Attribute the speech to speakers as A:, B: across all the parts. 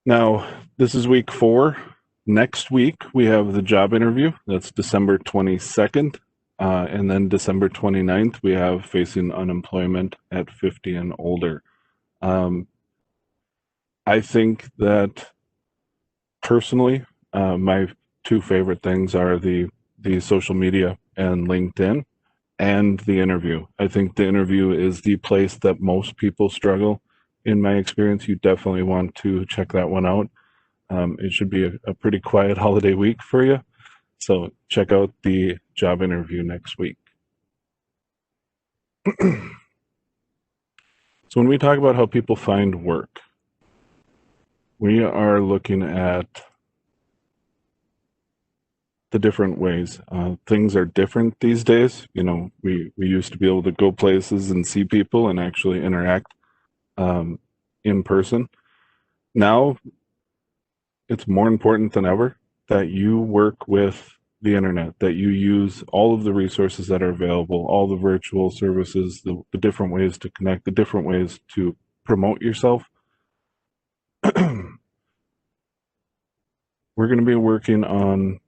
A: Now, this is week 4. Next week, we have the job interview. That's December 22nd. And then December 29th, we have facing unemployment at 50 and older. I think that personally, my two favorite things are the social media and LinkedIn and the interview. I think the interview is the place that most people struggle. In my experience, you definitely want to check that one out. It should be a pretty quiet holiday week for you. So check out the job interview next week. So when we talk about how people find work, we are looking at the different ways. Things are different these days. You know, we used to be able to go places and see people and actually interact in person. Now, it's more important than ever that you work with the internet, that you use all of the resources that are available, all the virtual services, the different ways to connect, the different ways to promote yourself. We're going to be working on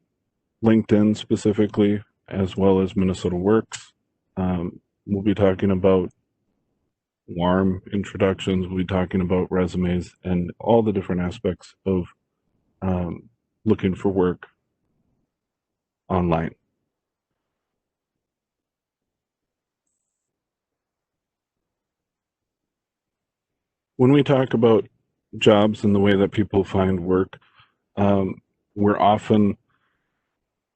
A: LinkedIn specifically, as well as Minnesota Works. We'll be talking about warm introductions. We'll be talking about resumes and all the different aspects of looking for work online. When we talk about jobs and the way that people find work, we're often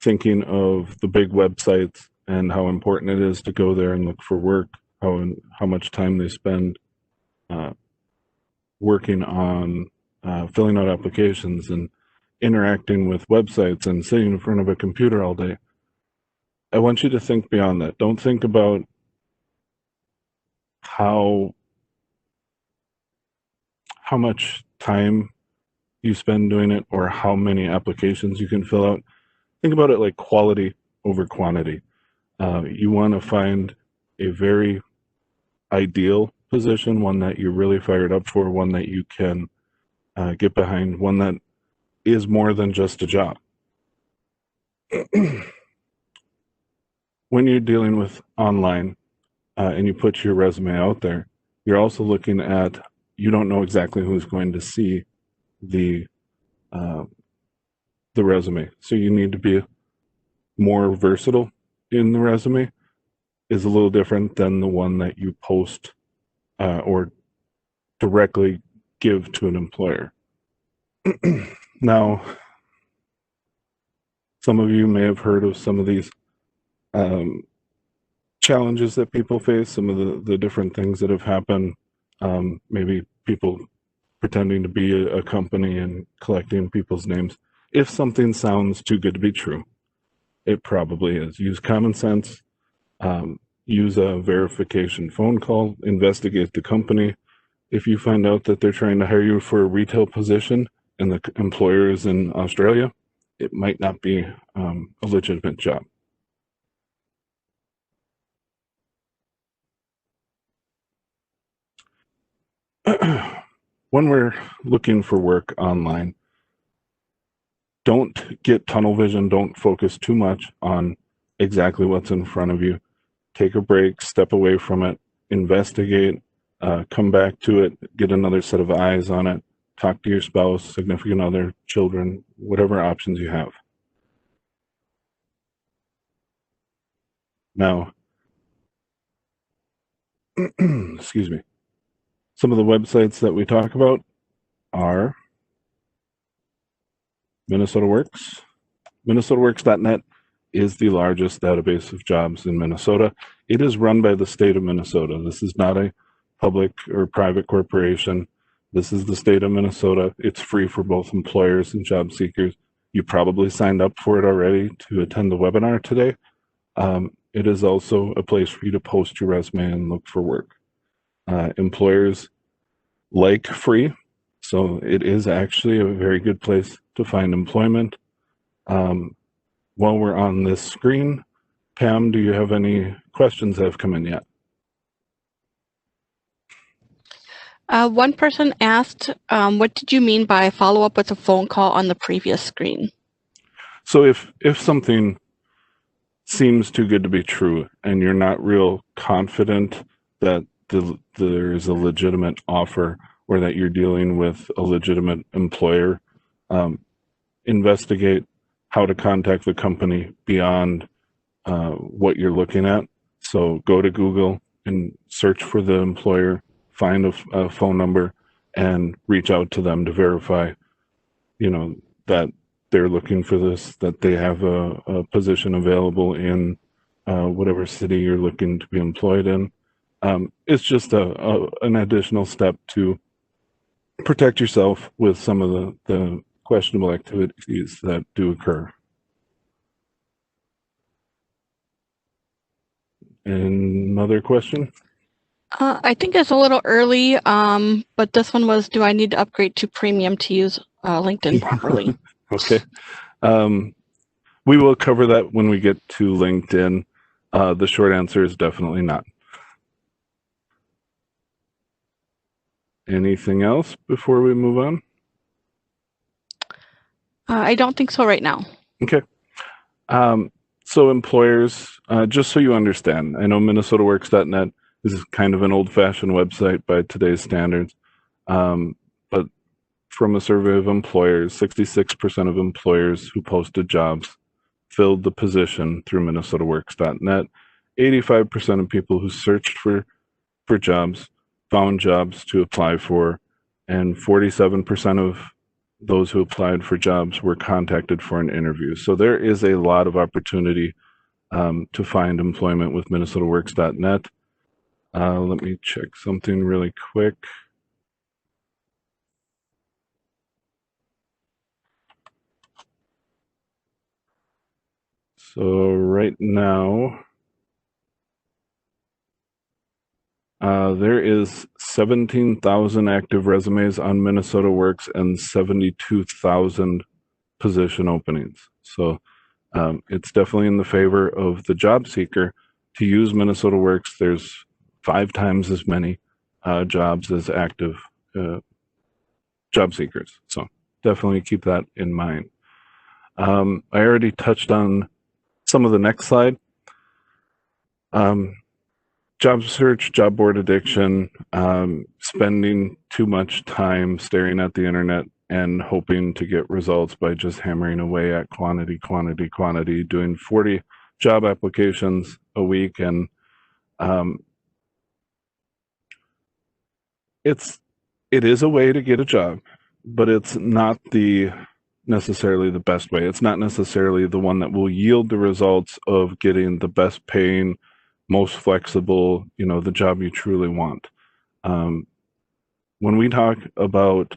A: thinking of the big websites and how important it is to go there and look for work, how much time they spend working on filling out applications and interacting with websites and sitting in front of a computer all day. I want you to think beyond that. Don't think about how much time you spend doing it or how many applications you can fill out. Think about it like quality over quantity. You want to find a very ideal position, one that you're really fired up for, one that you can get behind, one that is more than just a job. When you're dealing with online and you put your resume out there, you're also looking at, you don't know exactly who's going to see the resume. So you need to be more versatile in the resume. Is a little different than the one that you post or directly give to an employer. Now, some of you may have heard of some of these challenges that people face, some of the different things that have happened. Maybe people pretending to be a company and collecting people's names. If something sounds too good to be true, it probably is. Use common sense. Use a verification phone call. Investigate the company. If you find out that they're trying to hire you for a retail position and the employer is in Australia, it might not be a legitimate job. When we're looking for work online, don't get tunnel vision. Don't focus too much on exactly what's in front of you. Take a break, step away from it, investigate, come back to it, get another set of eyes on it, talk to your spouse, significant other, children, whatever options you have. Now, excuse me, some of the websites that we talk about are Minnesota Works. MinnesotaWorks.net is the largest database of jobs in Minnesota. It is run by the state of Minnesota. This is not a public or private corporation. This is the state of Minnesota. It's free for both employers and job seekers. You probably signed up for it already to attend the webinar today. It is also a place for you to post your resume and look for work. Employers like free, so it is actually a very good place to find employment. While we're on this screen, Pam, do you have any questions that have come in yet?
B: One person asked, what did you mean by follow up with a phone call on the previous screen?
A: So if something seems too good to be true and you're not real confident that there is a legitimate offer or that you're dealing with a legitimate employer, investigate how to contact the company beyond what you're looking at. So go to Google and search for the employer, find a phone number, and reach out to them to verify, that they're looking for this, that they have a position available in whatever city you're looking to be employed in. It's just an additional step to protect yourself with some of the questionable activities that do occur. Another question?
B: I think it's a little early, but this one was, do I need to upgrade to premium to use LinkedIn properly?
A: Okay. We will cover that when we get to LinkedIn. The short answer is definitely not. Anything else before we move on?
B: I don't think so right now.
A: Okay. So employers, just so you understand, I know MinnesotaWorks.net is kind of an old-fashioned website by today's standards, but from a survey of employers, 66% of employers who posted jobs filled the position through MinnesotaWorks.net. 85% of people who searched for jobs found jobs to apply for, and 47% of those who applied for jobs were contacted for an interview. So there is a lot of opportunity to find employment with MinnesotaWorks.net. Let me check something really quick. So right now, there is 17,000 active resumes on Minnesota Works and 72,000 position openings. So it's definitely in the favor of the job seeker to use Minnesota Works. There's 5 times as many jobs as active job seekers. So definitely keep that in mind. I already touched on some of the next slide. Job search, job board addiction, spending too much time staring at the internet and hoping to get results by just hammering away at quantity, doing 40 job applications a week. And it is a way to get a job, but it's not necessarily the best way. It's not necessarily the one that will yield the results of getting the best paying, most flexible, the job you truly want. When we talk about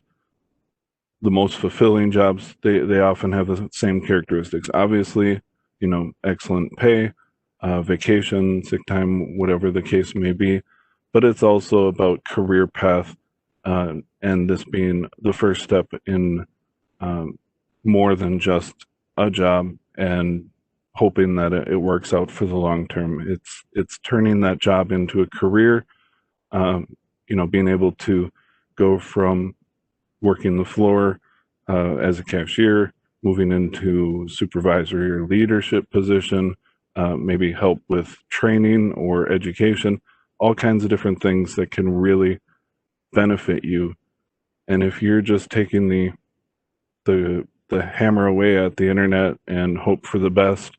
A: the most fulfilling jobs, they often have the same characteristics. Obviously, excellent pay, vacation, sick time, whatever the case may be, but it's also about career path, and this being the first step in more than just a job and hoping that it works out for the long term. It's turning that job into a career, being able to go from working the floor as a cashier, moving into supervisory or leadership position, maybe help with training or education, all kinds of different things that can really benefit you. And if you're just taking the hammer away at the internet and hope for the best,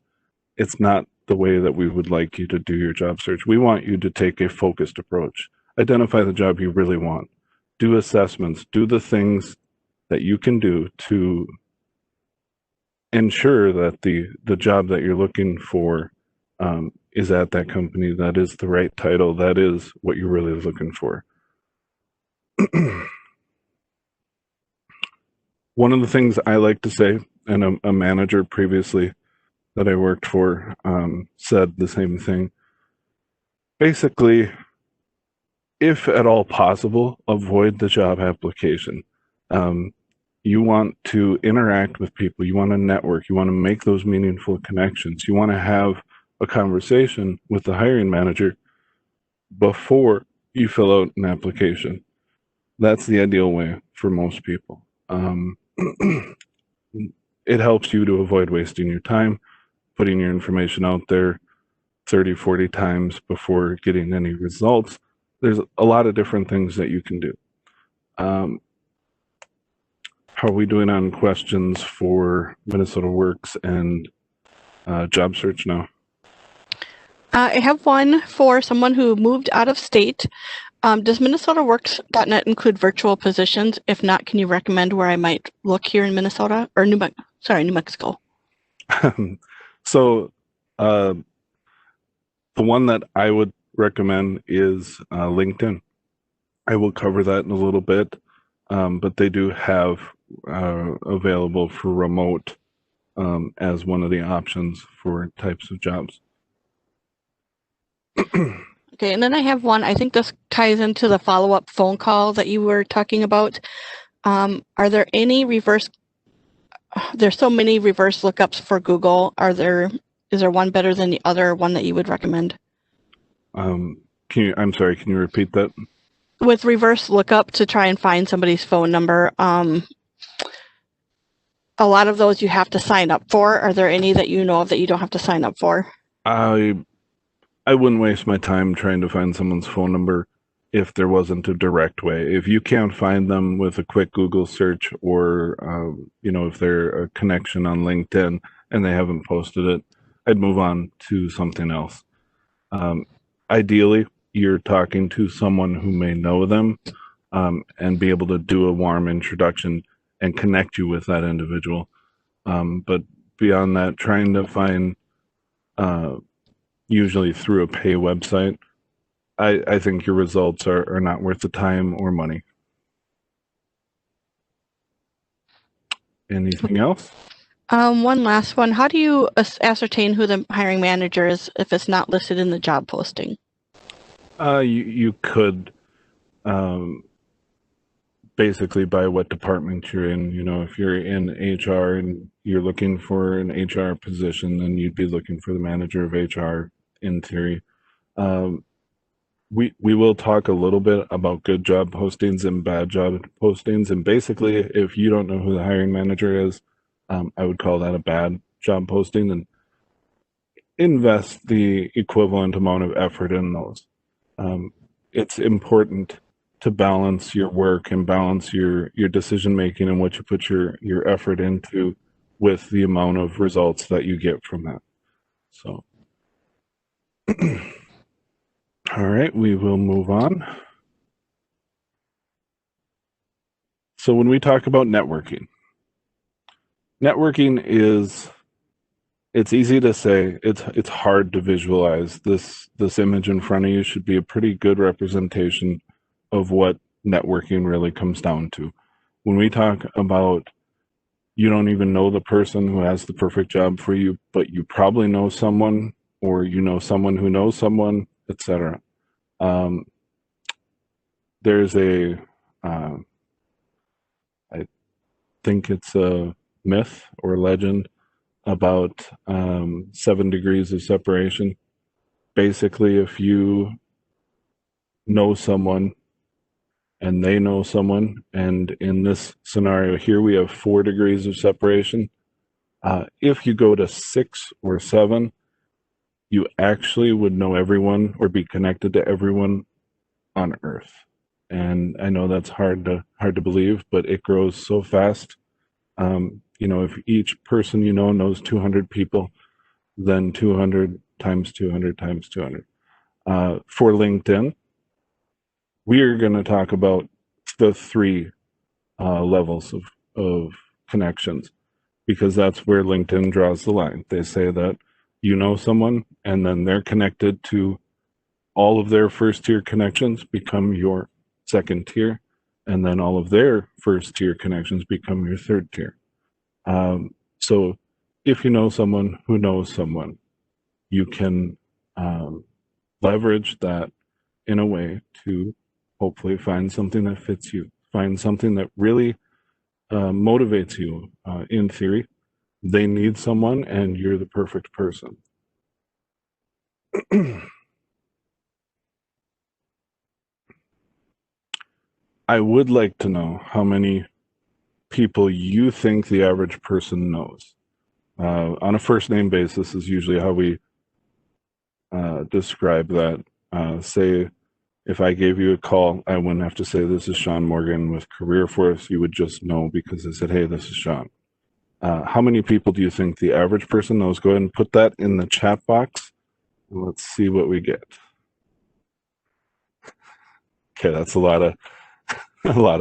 A: it's not the way that we would like you to do your job search. We want you to take a focused approach. Identify the job you really want. Do assessments. Do the things that you can do to ensure that the job that you're looking for is at that company, that is the right title, that is what you're really looking for. One of the things I like to say, and a manager previously that I worked for said the same thing. Basically, if at all possible, avoid the job application. You want to interact with people. You want to network. You want to make those meaningful connections. You want to have a conversation with the hiring manager before you fill out an application. That's the ideal way for most people. It helps you to avoid wasting your time, putting your information out there 30, 40 times before getting any results. There's a lot of different things that you can do. How are we doing on questions for Minnesota Works and job search now?
B: I have one for someone who moved out of state. Does MinnesotaWorks.net include virtual positions? If not, can you recommend where I might look here in Minnesota or New Mexico?
A: So the one that I would recommend is LinkedIn. I will cover that in a little bit, but they do have available for remote as one of the options for types of jobs.
B: Okay, and then I have one. I think this ties into the follow-up phone call that you were talking about. Are there any reverse? There's so many reverse lookups for Google. Is there one better than the other? One that you would recommend?
A: I'm sorry, can you repeat that?
B: With reverse lookup to try and find somebody's phone number, a lot of those you have to sign up for. Are there any that you know of that you don't have to sign up for?
A: I wouldn't waste my time trying to find someone's phone number if there wasn't a direct way. If you can't find them with a quick Google search or, if they're a connection on LinkedIn and they haven't posted it, I'd move on to something else. Ideally, you're talking to someone who may know them and be able to do a warm introduction and connect you with that individual. But beyond that, trying to find usually through a pay website, I think your results are not worth the time or money. Anything else?
B: One last one. How do you ascertain who the hiring manager is if it's not listed in the job posting?
A: You could basically by what department you're in. If you're in HR and you're looking for an HR position, then you'd be looking for the manager of HR in theory. We will talk a little bit about good job postings and bad job postings. And basically, if you don't know who the hiring manager is, I would call that a bad job posting and invest the equivalent amount of effort in those. It's important to balance your work and balance your decision making and what you put your effort into with the amount of results that you get from that. So, all right, we will move on. So when we talk about networking it's easy to say, it's hard to visualize. This image in front of you should be a pretty good representation of what networking really comes down to. When we talk about you don't even know the person who has the perfect job for you, but you probably know someone, or you know someone who knows someone, etc. There's I think it's a myth or legend about 7 degrees of separation. Basically, if you know someone and they know someone, and in this scenario here, we have 4 degrees of separation. If you go to 6 or 7, you actually would know everyone or be connected to everyone on Earth. And I know that's hard to believe, but it grows so fast. If each person knows 200 people, then 200 times 200 times 200. For LinkedIn, we are going to talk about the 3 levels of connections, because that's where LinkedIn draws the line. They say that you know someone and then they're connected to all of their first tier connections become your second tier, and then all of their first tier connections become your third tier. So if you know someone who knows someone, you can leverage that in a way to hopefully find something that fits you, find something that really motivates you. In theory, they need someone and you're the perfect person. I would like to know how many people you think the average person knows. On a first name basis is usually how we describe that. Say, if I gave you a call, I wouldn't have to say, this is Sean Morgan with Career Force. You would just know because I said, hey, this is Sean. How many people do you think the average person knows? Go ahead and put that in the chat box, and let's see what we get. Okay, that's a lot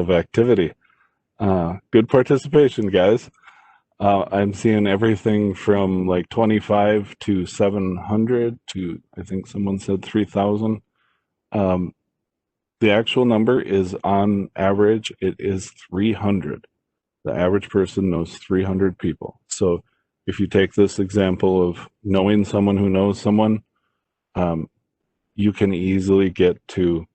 A: of activity. Good participation, guys. I'm seeing everything from like 25 to 700 to, I think someone said 3,000. The actual number is, on average, it is 300. The average person knows 300 people. So if you take this example of knowing someone who knows someone, you can easily get to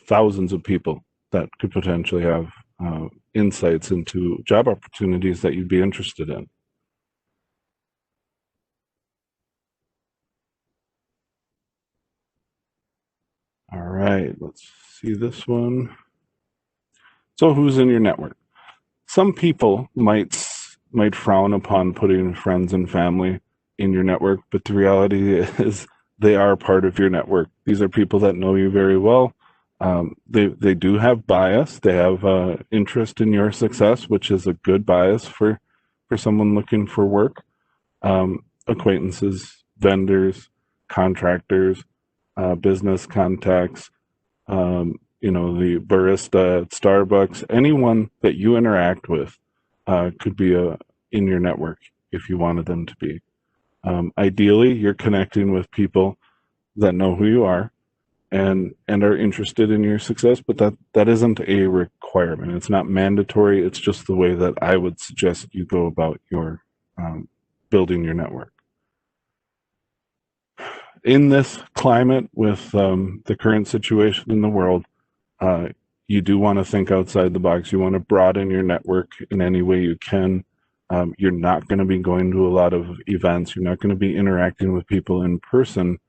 A: thousands of people that could potentially have insights into job opportunities that you'd be interested in. All right, let's see this one. So who's in your network? Some people might frown upon putting friends and family in your network, but the reality is they are part of your network. These are people that know you very well. They do have bias. They have interest in your success, which is a good bias for someone looking for work. Acquaintances, vendors, contractors, business contacts, the barista at Starbucks, anyone that you interact with could be in your network if you wanted them to be. Ideally, you're connecting with people that know who you are and are interested in your success, but that isn't a requirement. It's not mandatory. It's just the way that I would suggest you go about your building your network. In this climate, with the current situation in the world, you do want to think outside the box. You want to broaden your network in any way you can. You're not going to be going to a lot of events. You're not going to be interacting with people in person.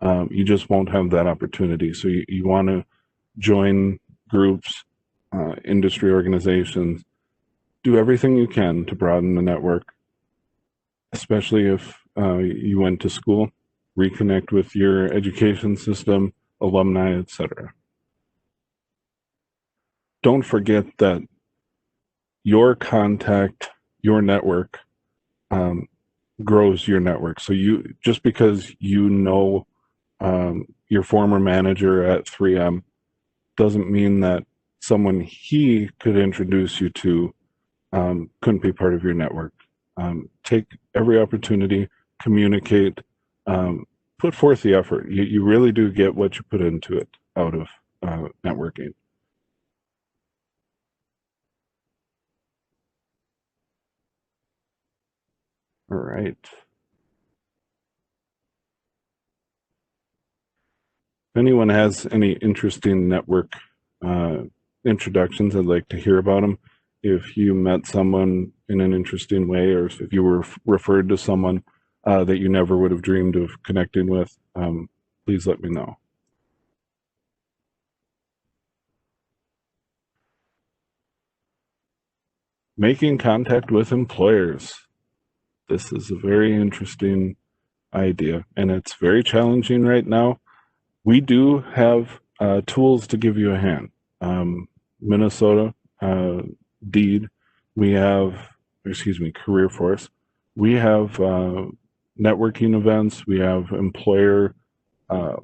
A: You just won't have that opportunity. So you want to join groups, industry organizations, do everything you can to broaden the network, especially if you went to school, reconnect with your education system, alumni, etc. Don't forget that your contact, your network, grows your network. So you, just because you know your former manager at 3M doesn't mean that someone he could introduce you to couldn't be part of your network. Take every opportunity, communicate, put forth the effort. You really do get what you put into it out of networking. All right. If anyone has any interesting network introductions, I'd like to hear about them. If you met someone in an interesting way, or if you were referred to someone that you never would have dreamed of connecting with, please let me know. Making contact with employers. This is a very interesting idea, and it's very challenging right now. We do have tools to give you a hand. Minnesota, DEED, we have, Career Force. We have networking events. We have employer, what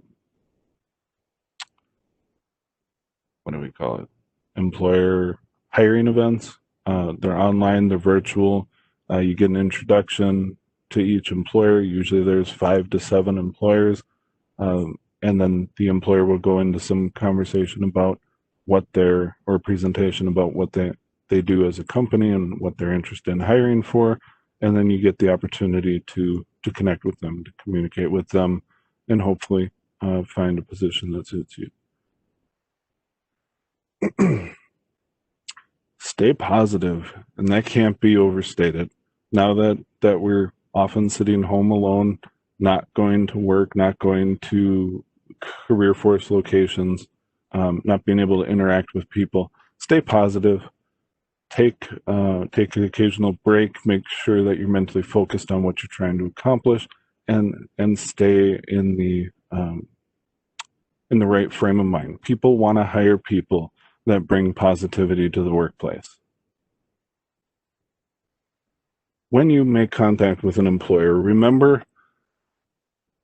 A: do we call it? Employer hiring events. They're online, they're virtual. You get an introduction to each employer. Usually there's 5 to 7 employers. And then the employer will go into some conversation about or presentation about what they do as a company and what they're interested in hiring for. And then you get the opportunity to connect with them, to communicate with them, and hopefully find a position that suits you. Stay positive, and that can't be overstated. Now that we're often sitting home alone, not going to work, not going to career force locations, not being able to interact with people. Stay positive. Take an occasional break. Make sure that you're mentally focused on what you're trying to accomplish, and stay in the right frame of mind. People want to hire people that bring positivity to the workplace. When you make contact with an employer, remember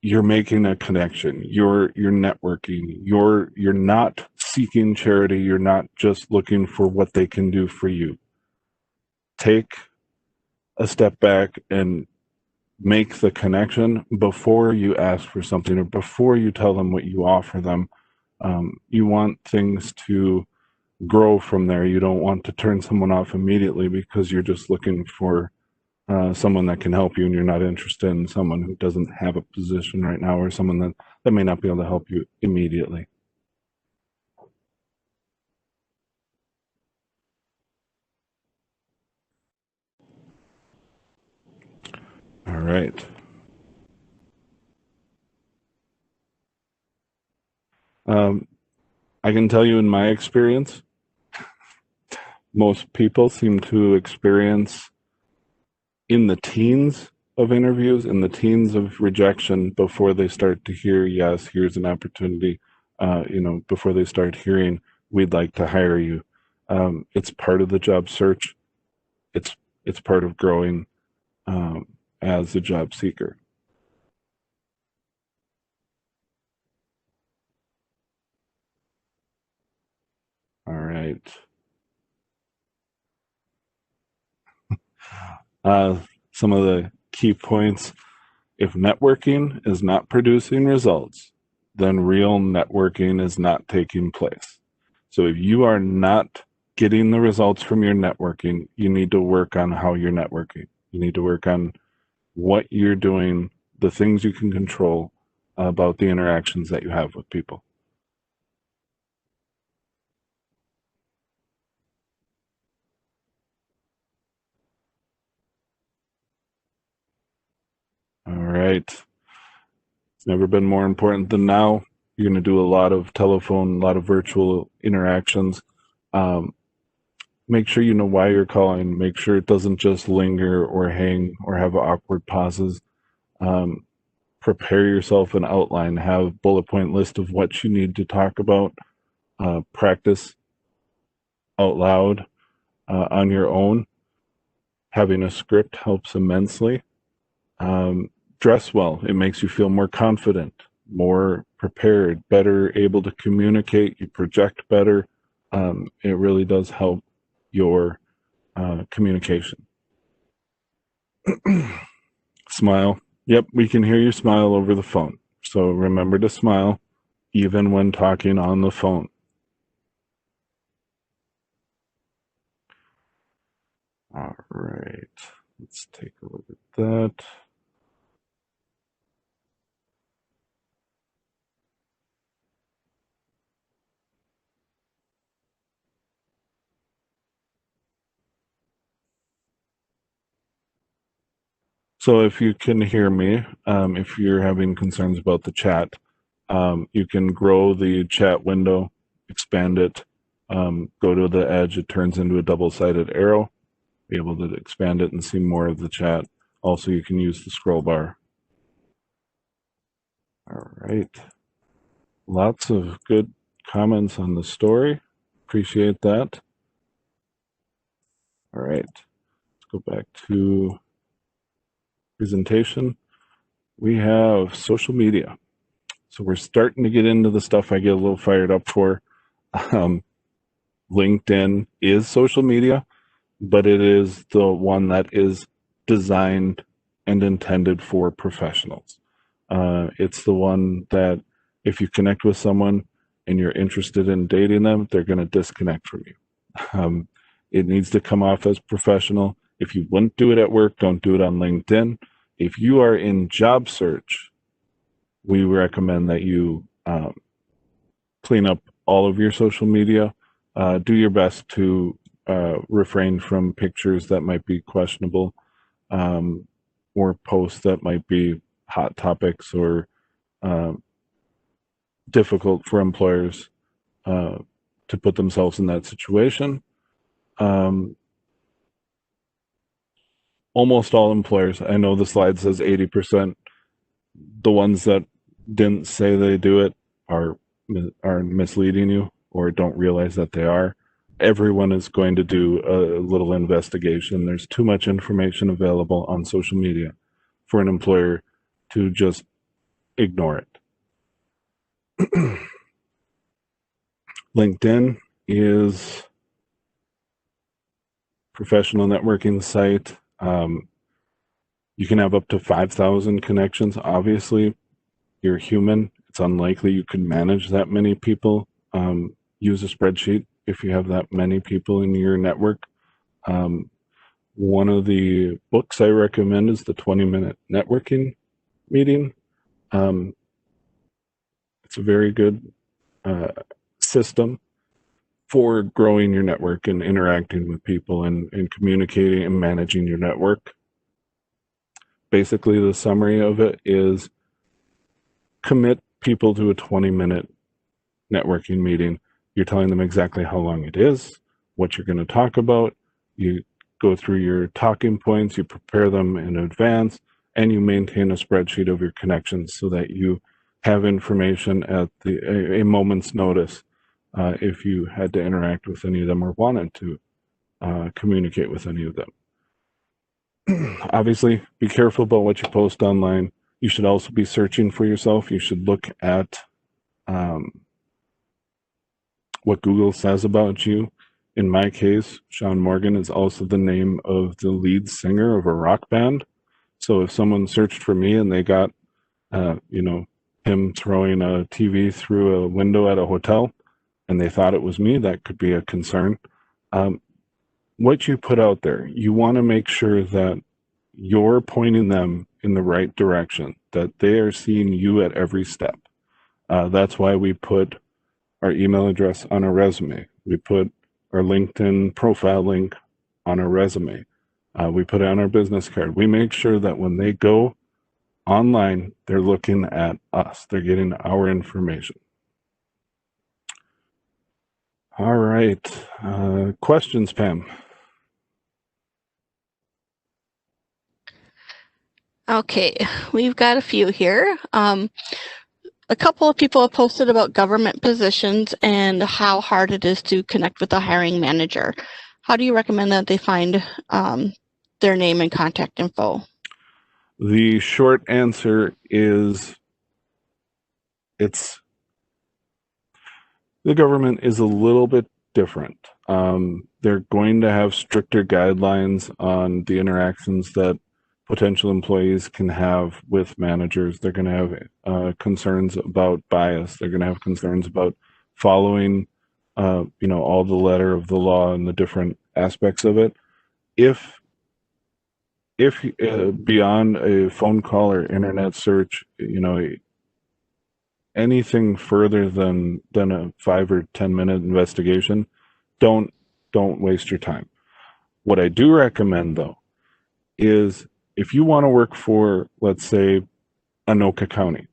A: you're making a connection. You're networking. You're not seeking charity. You're not just looking for what they can do for you. Take a step back and make the connection before you ask for something or before you tell them what you offer them. You want things to grow from there. You don't want to turn someone off immediately because you're just looking for someone that can help you and you're not interested in someone who doesn't have a position right now or someone that may not be able to help you immediately. All right. I can tell you in my experience, most people seem to experience in the teens of interviews, in the teens of rejection before they start to hear, yes, here's an opportunity, before they start hearing, we'd like to hire you. It's part of the job search. It's part of growing as a job seeker. All right. Some of the key points. If networking is not producing results, then real networking is not taking place. So if you are not getting the results from your networking, you need to work on how you're networking. You need to work on what you're doing, the things you can control about the interactions that you have with people. All right. It's never been more important than now. You're going to do a lot of telephone, a lot of virtual interactions. Make sure you know why you're calling. Make sure it doesn't just linger or hang or have awkward pauses. Prepare yourself an outline. Have a bullet point list of what you need to talk about. Practice out loud on your own. Having a script helps immensely. Dress well. It makes you feel more confident, more prepared, better able to communicate. You project better. It really does help your communication. Smile. Yep, we can hear you smile over the phone. So remember to smile even when talking on the phone. All right, let's take a look at that. So if you can hear me, if you're having concerns about the chat, you can grow the chat window, expand it, go to the edge, it turns into a double-sided arrow, be able to expand it and see more of the chat. Also, you can use the scroll bar. All right. Lots of good comments on the story. Appreciate that. All right. Let's go back to presentation. We have social media. So we're starting to get into the stuff I get a little fired up for. LinkedIn is social media, but it is the one that is designed and intended for professionals. It's the one that if you connect with someone and you're interested in dating them, they're going to disconnect from you. It needs to come off as professional. If you wouldn't do it at work, don't do it on LinkedIn. If you are in job search, we recommend that you clean up all of your social media. Do your best to refrain from pictures that might be questionable or posts that might be hot topics or difficult for employers to put themselves in that situation. Almost all employers, I know the slide says 80%, the ones that didn't say they do it are misleading you or don't realize that they are. Everyone is going to do a little investigation. There's too much information available on social media for an employer to just ignore it. LinkedIn is professional networking site. You can have up to 5,000 connections. Obviously, you're human. It's unlikely you could manage that many people. Use a spreadsheet if you have that many people in your network. One of the books I recommend is the 20-minute networking meeting. It's a very good system for growing your network and interacting with people and communicating and managing your network. Basically, the summary of it is commit people to a 20-minute networking meeting. You're telling them exactly how long it is, what you're going to talk about. You go through your talking points, you prepare them in advance, and you maintain a spreadsheet of your connections so that you have information at a moment's notice if you had to interact with any of them or wanted to communicate with any of them. Obviously, be careful about what you post online. You should also be searching for yourself. You should look at what Google says about you. In my case, Sean Morgan is also the name of the lead singer of a rock band. So if someone searched for me and they got, him throwing a TV through a window at a hotel and they thought it was me, that could be a concern. What you put out there, you want to make sure that you're pointing them in the right direction, that they are seeing you at every step. That's why we put our email address on our resume. We put our LinkedIn profile link on our resume. We put it on our business card. We make sure that when they go online, they're looking at us. They're getting our information. All right. Questions, Pam?
B: Okay, we've got a few here. A couple of people have posted about government positions and how hard it is to connect with the hiring manager. How do you recommend that they find their name and contact info?
A: The short answer is the government is a little bit different. They're going to have stricter guidelines on the interactions that potential employees can have with managers. They're going to have concerns about bias. They're going to have concerns about following, all the letter of the law and the different aspects of it. If beyond a phone call or internet search, anything further than a 5 or 10 minute investigation, don't waste your time. What I do recommend though is if you want to work for, let's say, Anoka County,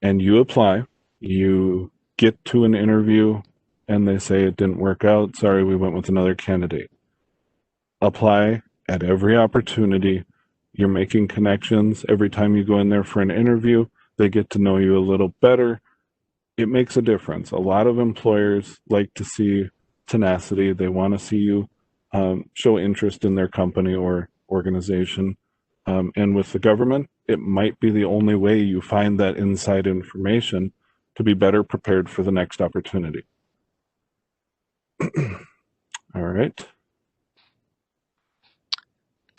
A: and you apply, you get to an interview and they say it didn't work out, sorry, we went with another candidate. Apply at every opportunity. You're making connections. Every time you go in there for an interview, they get to know you a little better. It makes a difference. A lot of employers like to see tenacity. They want to see you show interest in their company or organization. And with the government, it might be the only way you find that inside information to be better prepared for the next opportunity. All right.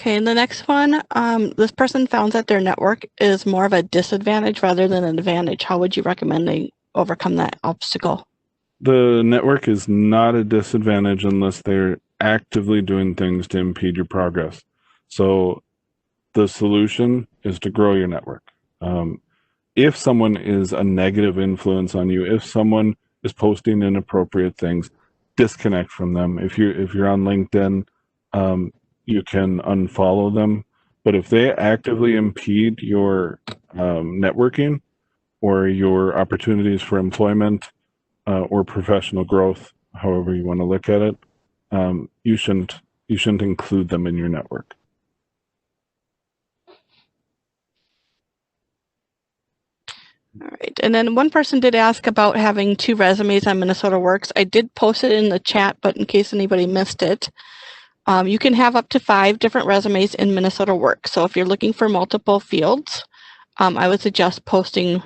B: Okay, and the next one, this person found that their network is more of a disadvantage rather than an advantage. How would you recommend they overcome that obstacle?
A: The network is not a disadvantage unless they're actively doing things to impede your progress. So the solution is to grow your network. If someone is a negative influence on you, if someone is posting inappropriate things, disconnect from them. If you're on LinkedIn, you can unfollow them. But if they actively impede your networking, or your opportunities for employment or professional growth, however you want to look at it, you shouldn't include them in your network.
B: All right. And then one person did ask about having 2 resumes on Minnesota Works. I did post it in the chat, but in case anybody missed it, you can have up to 5 different resumes in Minnesota Works. So if you're looking for multiple fields, I would suggest posting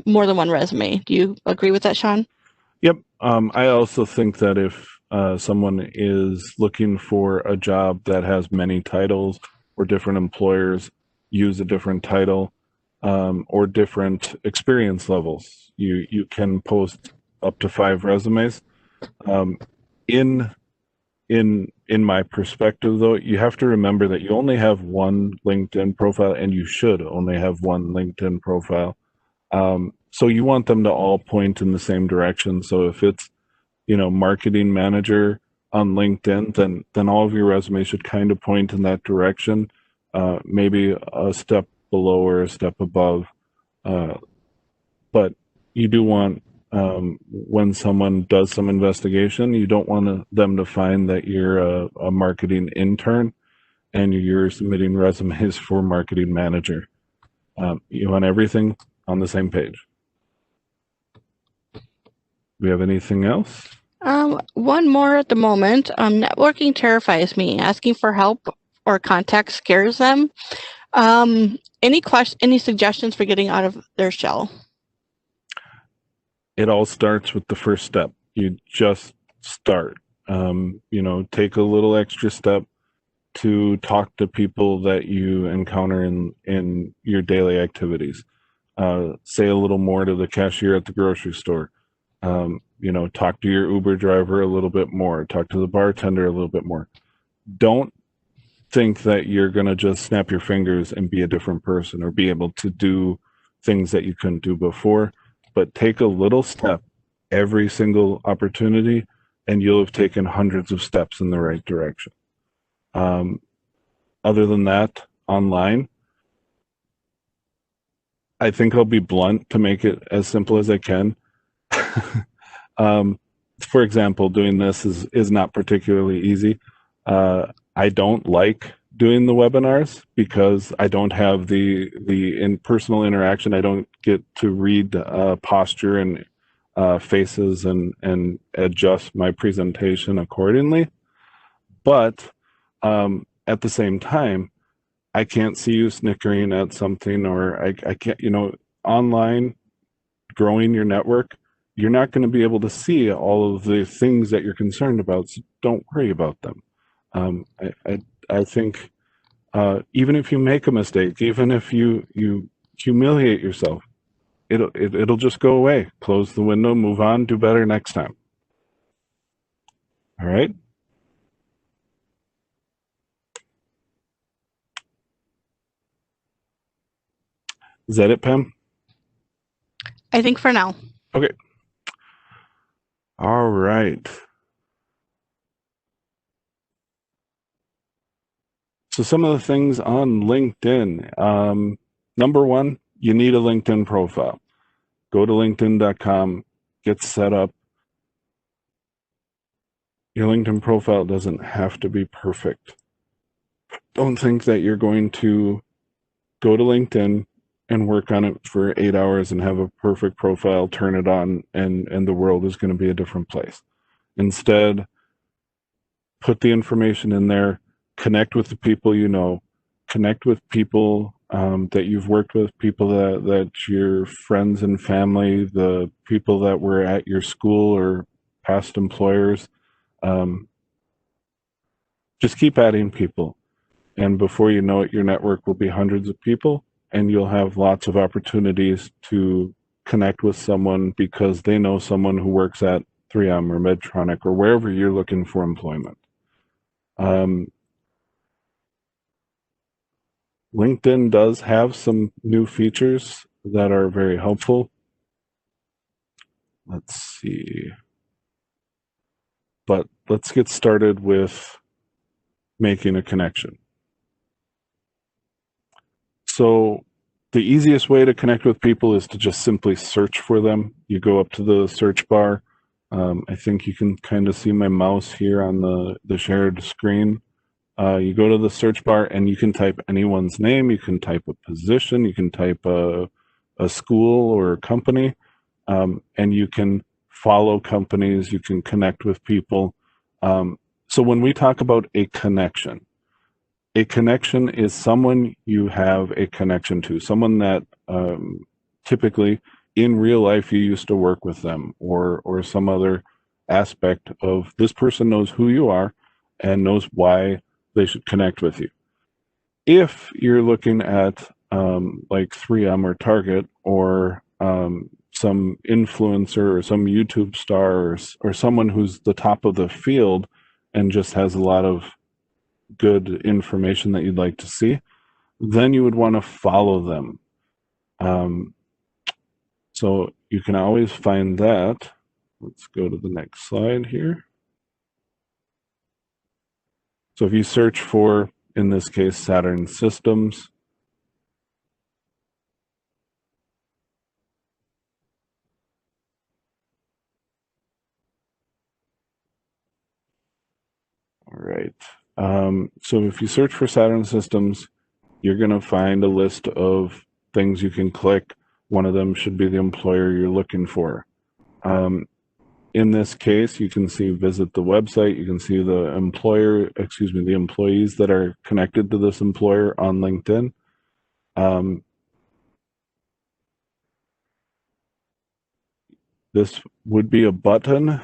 B: more than 1 resume. Do you agree with that, Sean?
A: Yep. I also think that if someone is looking for a job that has many titles or different employers use a different title or different experience levels, you can post up to 5 resumes. In my perspective, though, you have to remember that you only have one LinkedIn profile, and you should only have one LinkedIn profile. So you want them to all point in the same direction. So if it's marketing manager on LinkedIn, then all of your resumes should kind of point in that direction, maybe a step below or a step above. But you do want, when someone does some investigation, you don't want them to find that you're a marketing intern and you're submitting resumes for marketing manager. You want everything on the same page. Do we have anything else?
B: One more at the moment. Networking terrifies me. Asking for help or contact scares them. Any suggestions for getting out of their shell?
A: It all starts with the first step. You just start. Take a little extra step to talk to people that you encounter in your daily activities. Say a little more to the cashier at the grocery store. Talk to your Uber driver a little bit more. Talk to the bartender a little bit more. Don't think that you're going to just snap your fingers and be a different person or be able to do things that you couldn't do before, but take a little step every single opportunity and you'll have taken hundreds of steps in the right direction. Other than that, online, I think I'll be blunt to make it as simple as I can. For example, doing this is not particularly easy. I don't like doing the webinars because I don't have the personal interaction. I don't get to read posture and faces and adjust my presentation accordingly. But at the same time, I can't see you snickering at something, or I can't, online, growing your network, you're not going to be able to see all of the things that you're concerned about. So don't worry about them. I think even if you make a mistake, even if you humiliate yourself, it'll just go away. Close the window, move on, do better next time. All right. Is that it, Pam?
B: I think for now.
A: Okay. All right. So some of the things on LinkedIn. Number one, you need a LinkedIn profile. Go to linkedin.com, get set up. Your LinkedIn profile doesn't have to be perfect. Don't think that you're going to go to LinkedIn and work on it for 8 hours and have a perfect profile, turn it on, and the world is going to be a different place. Instead, put the information in there, connect with the people you know, connect with people that you've worked with, people that your friends and family, the people that were at your school or past employers. Just keep adding people. And before you know it, your network will be hundreds of people, and you'll have lots of opportunities to connect with someone because they know someone who works at 3M or Medtronic or wherever you're looking for employment. LinkedIn does have some new features that are very helpful. Let's see. But let's get started with making a connection. So The easiest way to connect with people is to just simply search for them. You go up to the search bar. I think you can kind of see my mouse here on the shared screen. You go to the search bar and you can type anyone's name. You can type a position. You can type a school or a company. And you can follow companies. You can connect with people. So when we talk about a connection is someone you have a connection to, someone that typically in real life you used to work with them, or some other aspect of this person knows who you are and knows why they should connect with you. If you're looking at like 3M or Target or some influencer or some YouTube star or someone who's the top of the field and just has a lot of good information that you'd like to see, then you would want to follow them. So you can always find that. Let's go to the next slide here. So if you search for, in this case, Saturn Systems, all right. So if you search for Saturn Systems, you're going to find a list of things you can click. One of them should be the employer you're looking for. In this case, you can see visit the website. You can see the the employees that are connected to this employer on LinkedIn. This would be a button.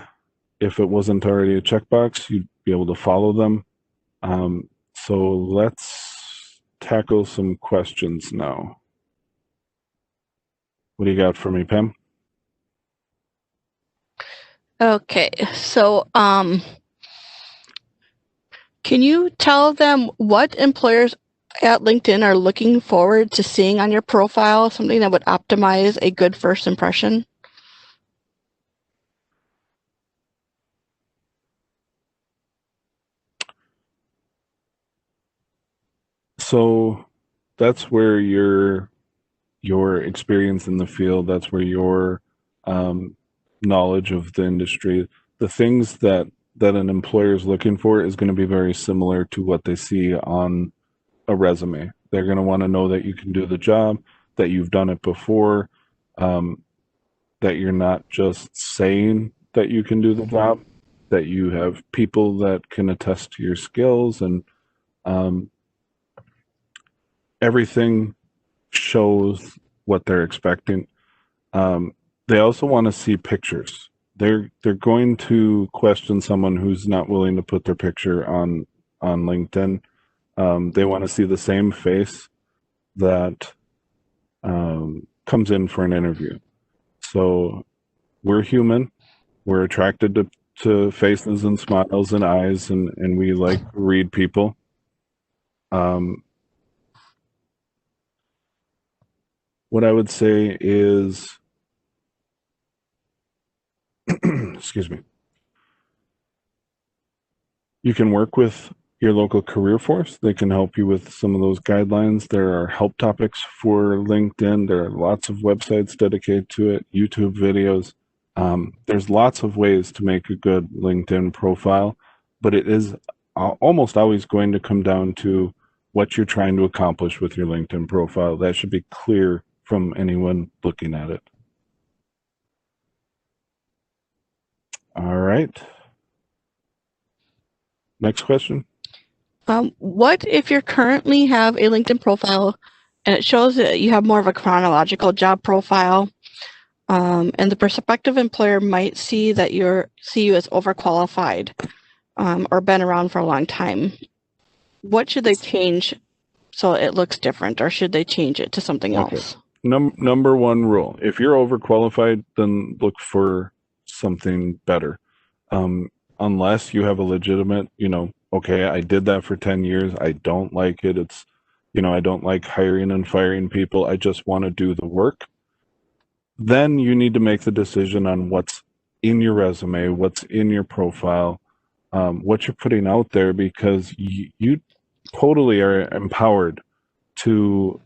A: If it wasn't already a checkbox, you'd be able to follow them. So let's tackle some questions now. What do you got for me, Pam?
B: Okay, so can you tell them what employers at LinkedIn are looking forward to seeing on your profile, something that would optimize a good first impression?
A: So that's where your experience in the field, that's where your knowledge of the industry, the things that an employer is looking for is going to be very similar to what they see on a resume. They're going to want to know that you can do the job, that you've done it before, that you're not just saying that you can do the job, that you have people that can attest to your skills, and everything shows what they're expecting. They also want to see pictures. They're going to question someone who's not willing to put their picture on LinkedIn. They want to see the same face that comes in for an interview. So we're human. We're attracted to faces and smiles and eyes, and we like to read people. What I would say is, excuse me, you can work with your local career force. They can help you with some of those guidelines. There are help topics for LinkedIn. There are lots of websites dedicated to it, YouTube videos. There's lots of ways to make a good LinkedIn profile, but it is almost always going to come down to what you're trying to accomplish with your LinkedIn profile. That should be clear from anyone looking at it. All right. Next question.
B: What if you currently have a LinkedIn profile and it shows that you have more of a chronological job profile, and the prospective employer might see that you as overqualified or been around for a long time? What should they change so it looks different, or should they change it to something else?
A: Number one rule: if you're overqualified, then look for something better. Unless you have a legitimate, okay, I did that for 10 years. I don't like it. It's, I don't like hiring and firing people. I just want to do the work. Then you need to make the decision on what's in your resume, what's in your profile, what you're putting out there, because you totally are empowered to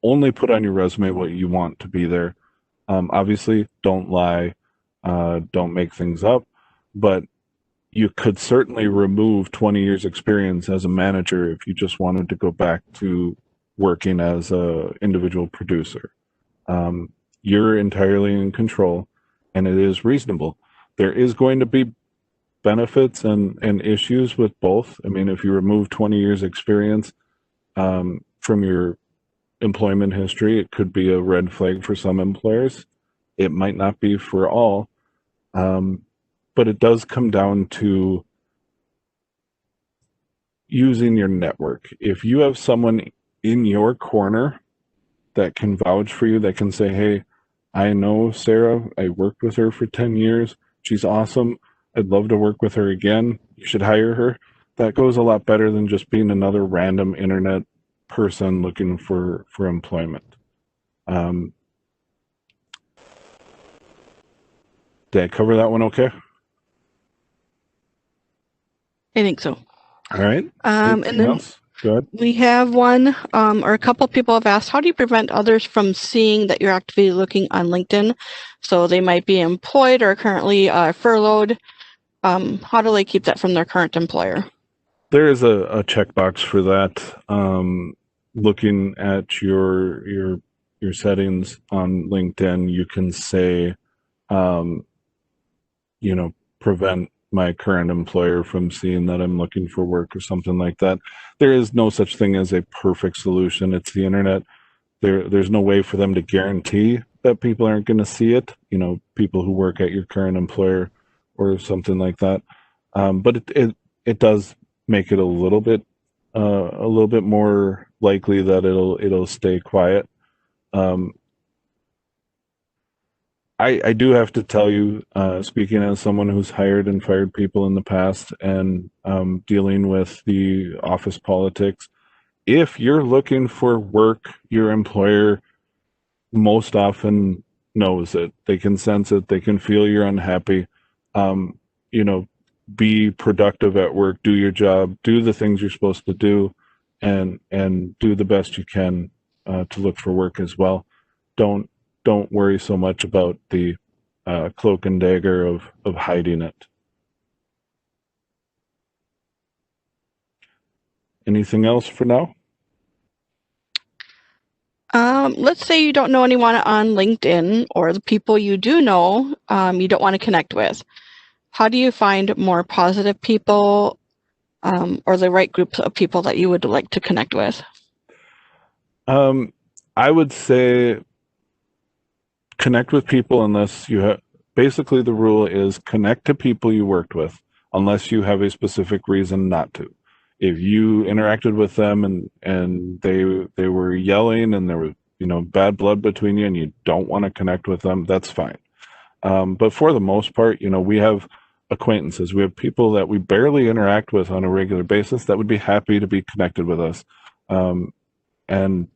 A: only put on your resume what you want to be there. Obviously, don't lie, don't make things up, but you could certainly remove 20 years experience as a manager if you just wanted to go back to working as a individual producer. You're entirely in control, and it is reasonable. There is going to be benefits and issues with both. I mean, if you remove 20 years experience from your employment history, it could be a red flag for some employers. It might not be for all, but it does come down to using your network. If you have someone in your corner that can vouch for you, that can say, hey, I know Sarah, I worked with her for 10 years. She's awesome. I'd love to work with her again. You should hire her. That goes a lot better than just being another random internet person looking for employment. Did I cover that one okay?
B: I think so.
A: All right.
B: And
A: Anything
B: then
A: else? Go ahead.
B: we have one, or a couple people have asked, how do you prevent others from seeing that you're actively looking on LinkedIn? So they might be employed or currently furloughed. How do they keep that from their current employer?
A: There is a checkbox for that. Looking at your settings on LinkedIn, you can say, prevent my current employer from seeing that I'm looking for work or something like that. There is no such thing as a perfect solution. It's the internet. There's no way for them to guarantee that people aren't going to see it. People who work at your current employer or something like that. But it does make it a little bit more likely that it'll stay quiet. I do have to tell you, speaking as someone who's hired and fired people in the past and dealing with the office politics, if you're looking for work, your employer most often knows it. They can sense it. They can feel you're unhappy. Um, you know, be productive at work, do your job, do the things you're supposed to do, and do the best you can to look for work as well. Don't don't worry so much about the cloak and dagger of hiding it. Anything else for now?
B: Let's say you don't know anyone on LinkedIn, or the people you do know, you don't want to connect with. How do you find more positive people, or the right groups of people that you would like to connect with?
A: I would say connect with people unless you have. Basically, the rule is connect to people you worked with unless you have a specific reason not to. If you interacted with them and they were yelling and there was bad blood between you and you don't want to connect with them, that's fine. But for the most part, we have acquaintances. We have people that we barely interact with on a regular basis that would be happy to be connected with us. And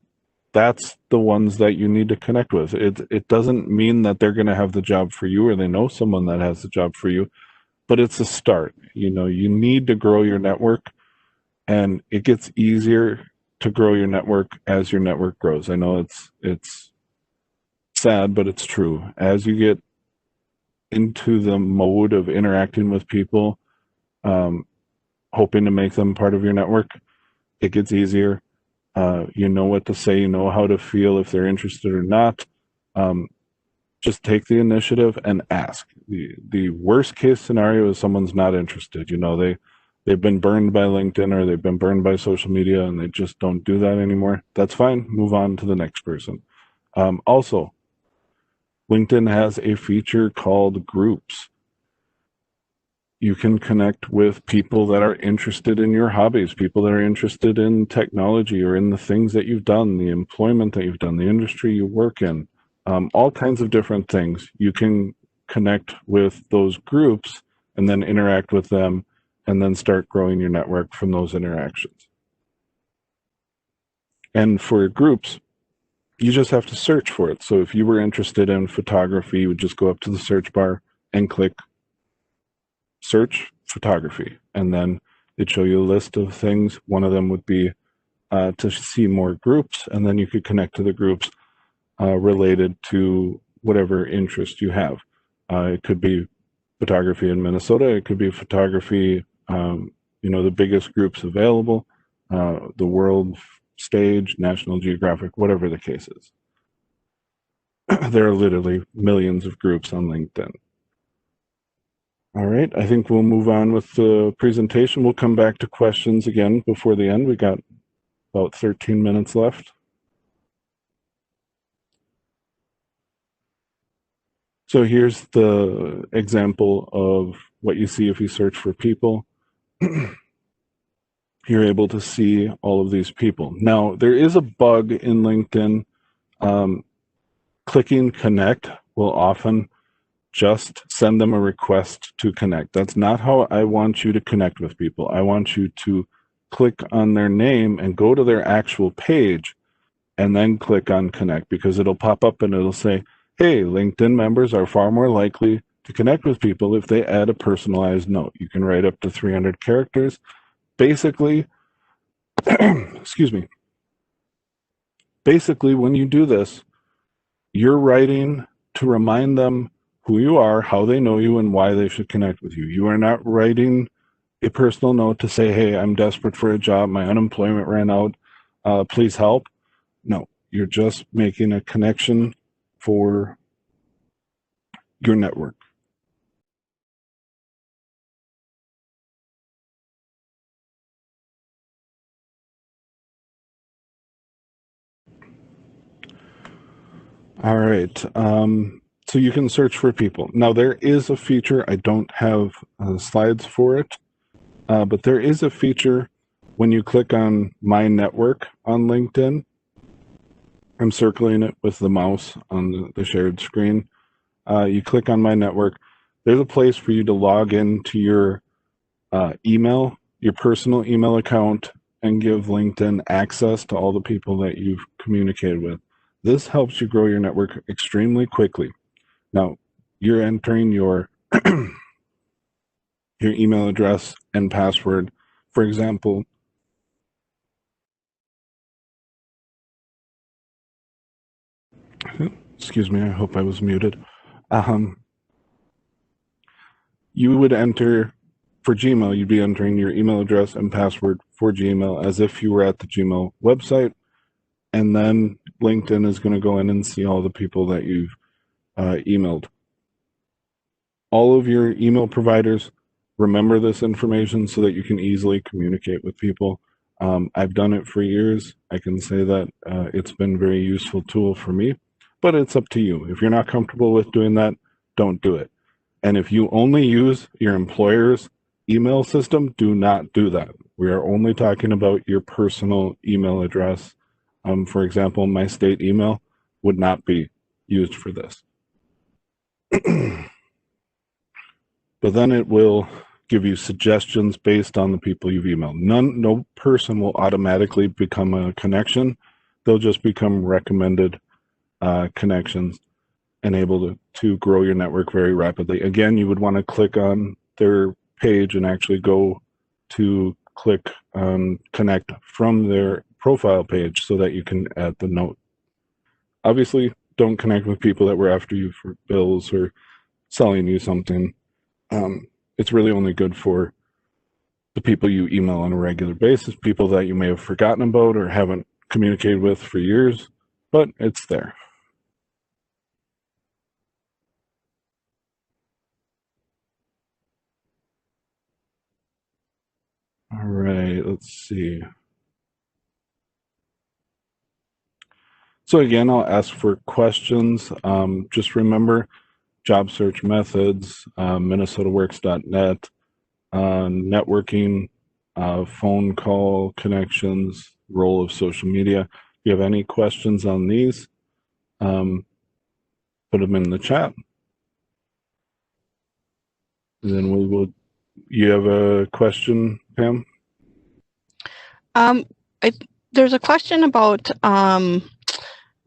A: that's the ones that you need to connect with. It doesn't mean that they're going to have the job for you or they know someone that has the job for you, but it's a start. You need to grow your network, and it gets easier to grow your network as your network grows. I know it's sad, but it's true. As you get into the mode of interacting with people, hoping to make them part of your network, it gets easier. You know what to say, you know how to feel if they're interested or not. Just take the initiative and ask. The worst case scenario is someone's not interested. They've been burned by LinkedIn or they've been burned by social media and they just don't do that anymore. That's fine. Move on to the next person. Also, LinkedIn has a feature called groups. You can connect with people that are interested in your hobbies, people that are interested in technology or in the things that you've done, the employment that you've done, the industry you work in, all kinds of different things. You can connect with those groups and then interact with them and then start growing your network from those interactions. And for groups, you just have to search for it. So if you were interested in photography, you would just go up to the search bar and click search photography, and then it'd show you a list of things. One of them would be to see more groups, and then you could connect to the groups related to whatever interest you have. It could be photography in Minnesota. It could be photography, the biggest groups available, the world stage, National Geographic, whatever the case is. There are literally millions of groups on LinkedIn. All right, I think we'll move on with the presentation. We'll come back to questions again before the end. We got about 13 minutes left. So here's the example of what you see if you search for people. You're able to see all of these people. Now, there is a bug in LinkedIn. Clicking connect will often just send them a request to connect. That's not how I want you to connect with people. I want you to click on their name and go to their actual page and then click on connect, because it'll pop up and it'll say, hey, LinkedIn members are far more likely to connect with people if they add a personalized note. You can write up to 300 characters. Basically, excuse me. Basically, when you do this, you're writing to remind them who you are, how they know you, and why they should connect with you. You are not writing a personal note to say, hey, I'm desperate for a job. My unemployment ran out. Please help. No, you're just making a connection for your network. All right. So you can search for people. Now, there is a feature. I don't have slides for it, but there is a feature when you click on My Network on LinkedIn. I'm circling it with the mouse on the shared screen. You click on My Network. There's a place for you to log into your email, your personal email account, and give LinkedIn access to all the people that you've communicated with. This helps you grow your network extremely quickly. Now, you're entering your your email address and password. For example, excuse me, I hope I was muted. You would enter, for Gmail, you'd be entering your email address and password for Gmail as if you were at the Gmail website. And then LinkedIn is going to go in and see all the people that you've emailed. All of your email providers remember this information so that you can easily communicate with people. I've done it for years. I can say that it's been a very useful tool for me, but it's up to you. If you're not comfortable with doing that, don't do it. And if you only use your employer's email system, do not do that. We are only talking about your personal email address. For example, my state email would not be used for this. But then it will give you suggestions based on the people you've emailed. No person will automatically become a connection. They'll just become recommended connections and able to grow your network very rapidly. Again, you would want to click on their page and actually go to click on connect from their profile page so that you can add the note. Obviously, don't connect with people that were after you for bills or selling you something. It's really only good for the people you email on a regular basis, people that you may have forgotten about or haven't communicated with for years, but it's there. All right, let's see. So again, I'll ask for questions. Just remember job search methods, minnesotaworks.net, networking, phone call connections, role of social media. If you have any questions on these, put them in the chat. And then we will, you have a question, Pam?
B: There's a question about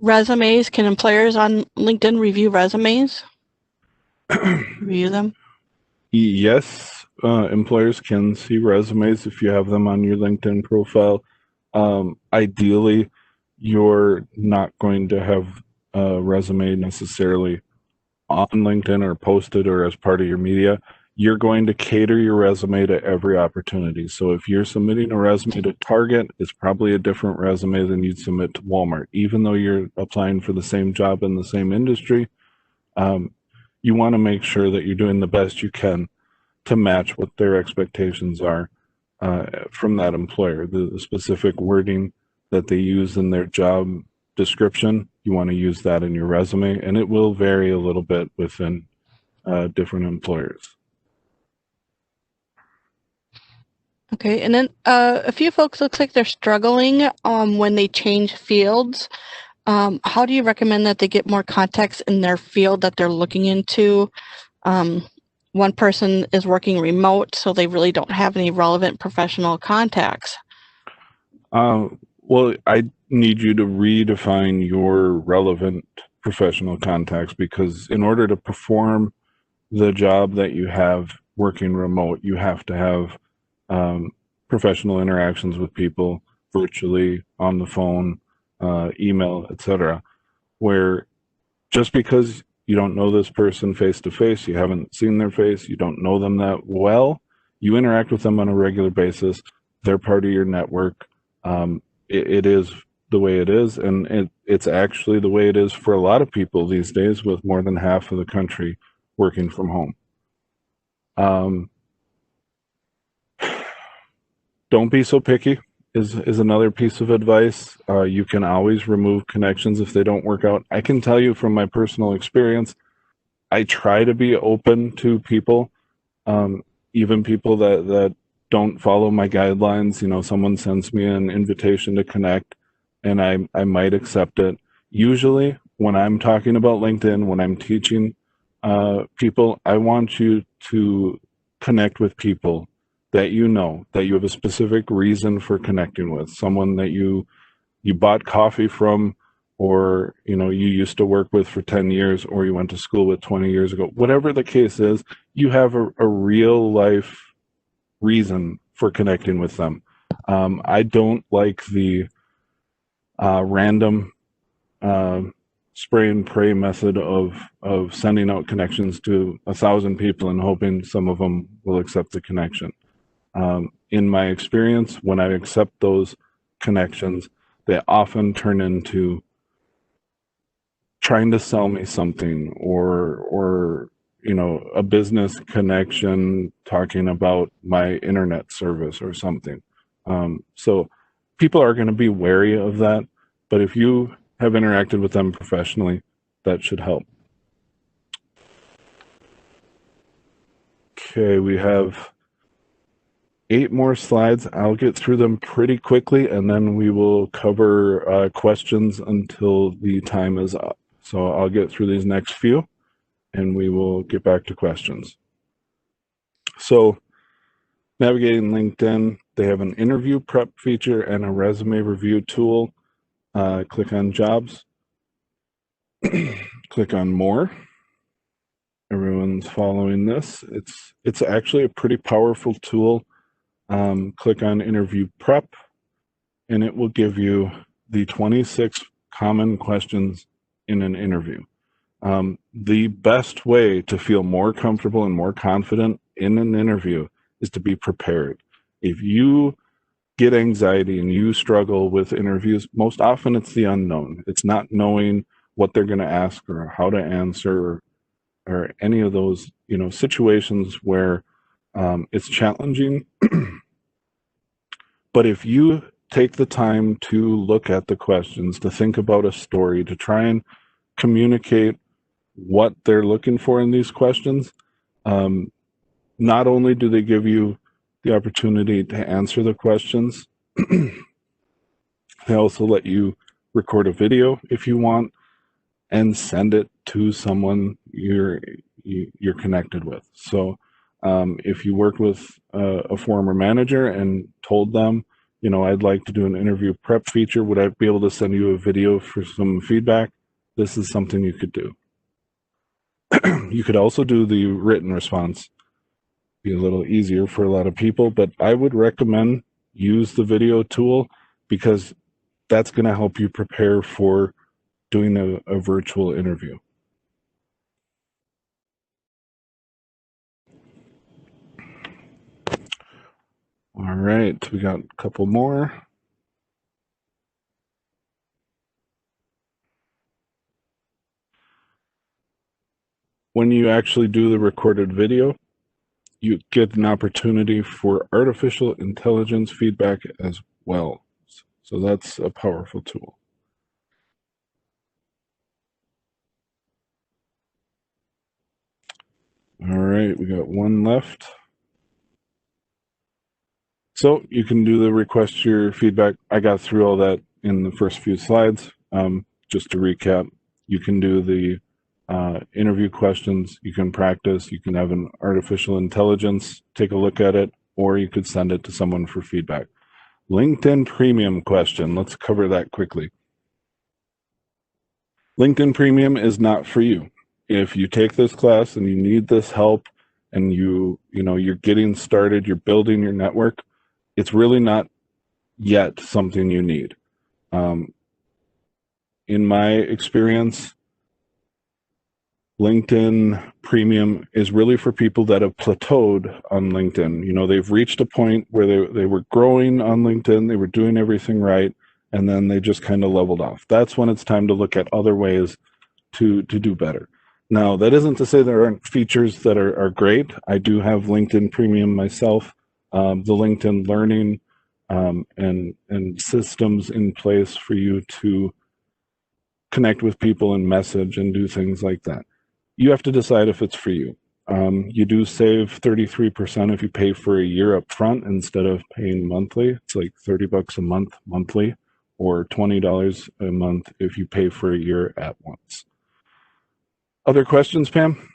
B: resumes. Can employers on LinkedIn review resumes? Review them?
A: Yes, employers can see resumes if you have them on your LinkedIn profile. Ideally, you're not going to have a resume necessarily on LinkedIn or posted or as part of your media. You're going to cater your resume to every opportunity. So if you're submitting a resume to Target, it's probably a different resume than you'd submit to Walmart. Even though you're applying for the same job in the same industry, you want to make sure that you're doing the best you can to match what their expectations are from that employer. The specific wording that they use in their job description, you want to use that in your resume, and it will vary a little bit within different employers.
B: Okay, and then a few folks looks like they're struggling when they change fields. How do you recommend that they get more context in their field that they're looking into? One person is working remote, so they really don't have any relevant professional contacts.
A: Well, I need you to redefine your relevant professional contacts, because in order to perform the job that you have working remote, you have to have professional interactions with people virtually, on the phone, email, etc. Where just because you don't know this person face to face, you haven't seen their face, you don't know them that well, you interact with them on a regular basis, they're part of your network. It is the way it is, and it's actually the way it is for a lot of people these days, with more than half of the country working from home. Don't be so picky is another piece of advice. You can always remove connections if they don't work out. I can tell you from my personal experience, I try to be open to people, even people that don't follow my guidelines. You know, someone sends me an invitation to connect, and I might accept it. Usually, when I'm talking about LinkedIn, when I'm teaching people, I want you to connect with people that you know, that you have a specific reason for connecting with, someone that you bought coffee from, or you used to work with for 10 years, or you went to school with 20 years ago. Whatever the case is, you have a real life reason for connecting with them. I don't like the random spray and pray method of sending out connections to 1,000 people and hoping some of them will accept the connection. In my experience, when I accept those connections, they often turn into trying to sell me something, or a business connection talking about my internet service or something. So people are going to be wary of that, but if you have interacted with them professionally, that should help. Okay, we have 8 more slides. I'll get through them pretty quickly, and then we will cover questions until the time is up. So I'll get through these next few, and we will get back to questions. So navigating LinkedIn, they have an interview prep feature and a resume review tool. Click on jobs, click on more. Everyone's following this. It's actually a pretty powerful tool. Click on interview prep, and it will give you the 26 common questions in an interview. The best way to feel more comfortable and more confident in an interview is to be prepared. If you get anxiety and you struggle with interviews, most often it's the unknown. It's not knowing what they're going to ask or how to answer, or any of those situations where it's challenging. But if you take the time to look at the questions, to think about a story, to try and communicate what they're looking for in these questions, not only do they give you the opportunity to answer the questions, they also let you record a video if you want and send it to someone you're connected with. So if you worked with a former manager and told them, I'd like to do an interview prep feature, would I be able to send you a video for some feedback? This is something you could do. You could also do the written response. Be a little easier for a lot of people, but I would recommend use the video tool, because that's going to help you prepare for doing a virtual interview. All right, we got a couple more. When you actually do the recorded video, you get an opportunity for artificial intelligence feedback as well. So that's a powerful tool. All right, we got one left. So you can do the request your feedback. I got through all that in the first few slides. Just to recap, you can do the interview questions, you can practice, you can have an artificial intelligence take a look at it, or you could send it to someone for feedback. LinkedIn Premium question, let's cover that quickly. LinkedIn Premium is not for you. If you take this class and you need this help and you're getting started, you're building your network, it's really not yet something you need. In my experience, LinkedIn Premium is really for people that have plateaued on LinkedIn. They've reached a point where they were growing on LinkedIn, they were doing everything right, and then they just kind of leveled off. That's when it's time to look at other ways to do better. Now, that isn't to say there aren't features that are great. I do have LinkedIn Premium myself, the LinkedIn Learning and systems in place for you to connect with people and message and do things like that. You have to decide if it's for you. You do save 33% if you pay for a year up front instead of paying monthly. It's like $30 a month monthly, or $20 a month if you pay for a year at once. Other questions, Pam?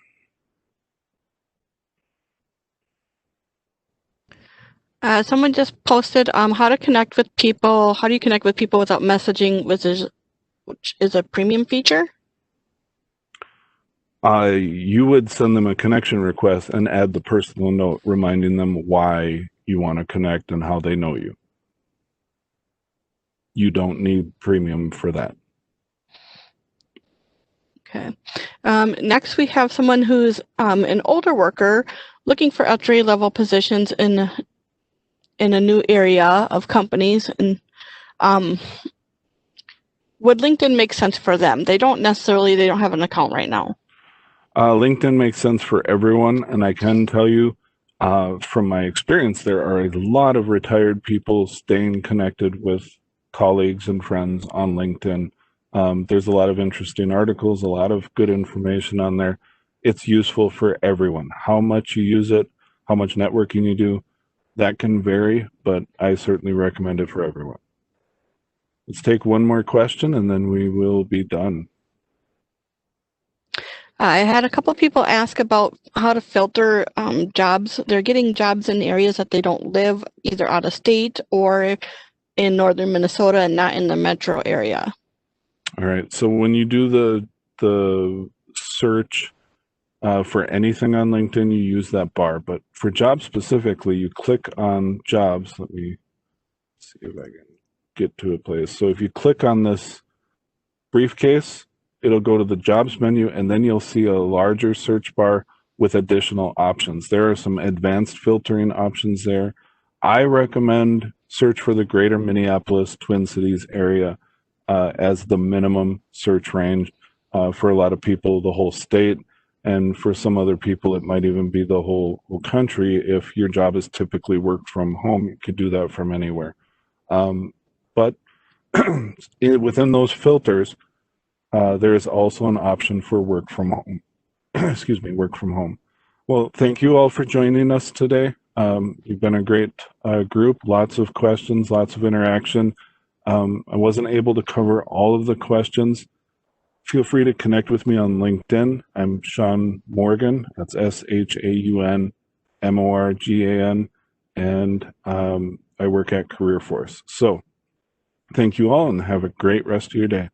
B: Someone just posted how to connect with people. How do you connect with people without messaging, which is a premium feature?
A: You would send them a connection request and add the personal note reminding them why you want to connect and how they know you. You don't need premium for that.
B: Okay. Next, we have someone who's an older worker looking for entry-level positions in a new area of companies, and would LinkedIn make sense for them? They don't have an account right now.
A: LinkedIn makes sense for everyone, and I can tell you from my experience, there are a lot of retired people staying connected with colleagues and friends on LinkedIn. There's a lot of interesting articles, a lot of good information on there. It's useful for everyone. How much you use it, how much networking you do, that can vary, but I certainly recommend it for everyone. Let's take one more question and then we will be done.
B: I had a couple of people ask about how to filter jobs. They're getting jobs in areas that they don't live, either out of state or in northern Minnesota and not in the metro area.
A: All right. So when you do the search for anything on LinkedIn, you use that bar. But for jobs specifically, you click on jobs. Let me see if I can get to a place. So if you click on this briefcase, it'll go to the jobs menu, and then you'll see a larger search bar with additional options. There are some advanced filtering options there. I recommend search for the greater Minneapolis, Twin Cities area as the minimum search range. For a lot of people, the whole state, and for some other people, it might even be the whole country. If your job is typically work from home, you could do that from anywhere. But within those filters, there is also an option for work from home. Excuse me, work from home. Well, thank you all for joining us today. You've been a great group, lots of questions, lots of interaction. I wasn't able to cover all of the questions. Feel free to connect with me on LinkedIn. I'm Sean Morgan. That's ShaunMorgan, and I work at CareerForce. So thank you all and have a great rest of your day.